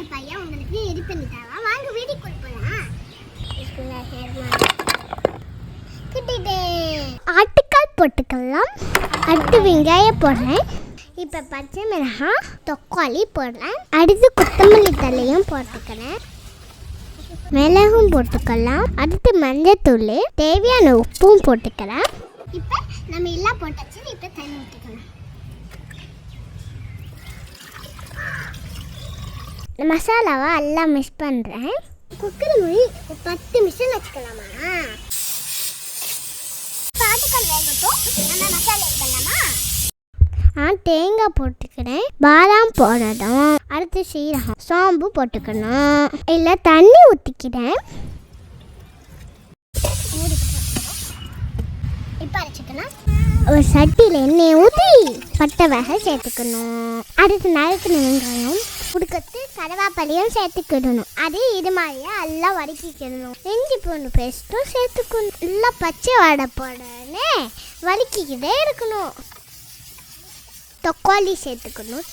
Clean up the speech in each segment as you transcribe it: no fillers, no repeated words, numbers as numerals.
ஆட்டுக்கால் பாயா உங்களுக்கு ரெடி பண்ணி தரேன். வாங்க வீட்டுக்குள்ள போலாம். ஆட்டுக்கால் போட்டுக்கலாம். அடுத்து வெங்காயம் போடுறேன். இப்போ பச்சை மிளகாய் தக்காளி போடுறேன். அடுத்து கொத்தமல்லி தலையும் போட்டுக்கிறேன். மிளகும் போட்டுக்கலாம். அடுத்து மஞ்சத்தூள், தேவையான உப்பும் போட்டுக்கிறேன். இப்போ நம்ம எல்லாம் போட்டாச்சு. இப்போ தண்ணி ஊற்றிக்கலாம். மசாலாவை எல்லாம் மிக்ஸ் பண்ணுறேன். குக்கர் மூடி 10 நிமிஷம் வச்சுக்கலாமா? ஆட்டுக்கால் வேகட்டும். நம்ம மசாலா பண்ணலாமா? தேங்காய் போட்டுக்கிறேன். பாதாம் போடணும். அடுத்து சீரகம், சோம்பு போட்டுக்கணும். இல்லை தண்ணி ஊற்றிக்கிறேன். இப்போ அரைச்சிக்கலாம். ஒரு சட்டியில் எண்ணெய் ஊற்றி பட்டை வகை சேர்த்துக்கணும். அடுத்து நறுக்கின வெங்காயம் கொடுக்கறது கருவேப்பிலையும் சேர்த்துக்கிடணும். அது இது மாதிரியே எல்லாம் வதக்கிக்கணும். இஞ்சி பூண்டு பேஸ்ட்டும் சேர்த்துக்கணும். எல்லாம் பச்சை வடை போடனே வதக்கிக்கிட்டே இருக்கணும். தக்காளி சேர்த்துக்கணும்.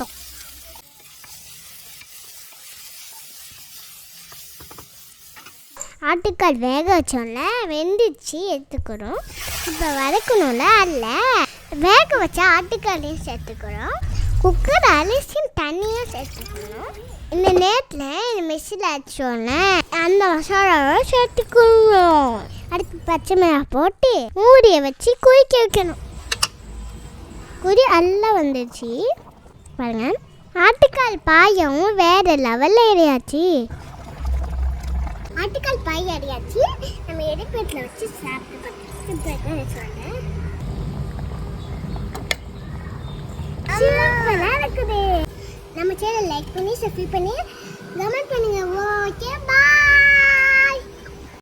ஆட்டுக்கால் வேக வச்சோம்ல, வெந்துச்சு எடுத்துக்கிறோம். இப்போ வதக்கணும்ல, அதில் வேக வச்ச ஆட்டுக்காலையும் சேர்த்துக்கிறோம். குக்கர் அரிசி தண்ணியும் சேர்த்துக்கணும். இந்த நேரத்தில் இந்த மிக்ஸியில் அடிச்சோம்ல, அந்த மசாலாவை சேர்த்துக்கணும். அடுத்து பச்சை மிளகாய் போட்டு மூடியை வச்சு கொதிக்க வைக்கணும். கொதி எல்லாம் வந்துடுச்சு பாருங்க. ஆட்டுக்கால் பாயம் வேறு லெவலில் ஏறியாச்சு. ஆட்டுக்கால் பாய் அடியாச்சு. நம்ம எடிப்பேட்டில் வச்சு சாப்பிட்டு இருக்குது. நம்ம சேனல் லைக் பண்ணி சப்ஸ்கிரைப் பண்ணி கமெண்ட் பண்ணுங்க.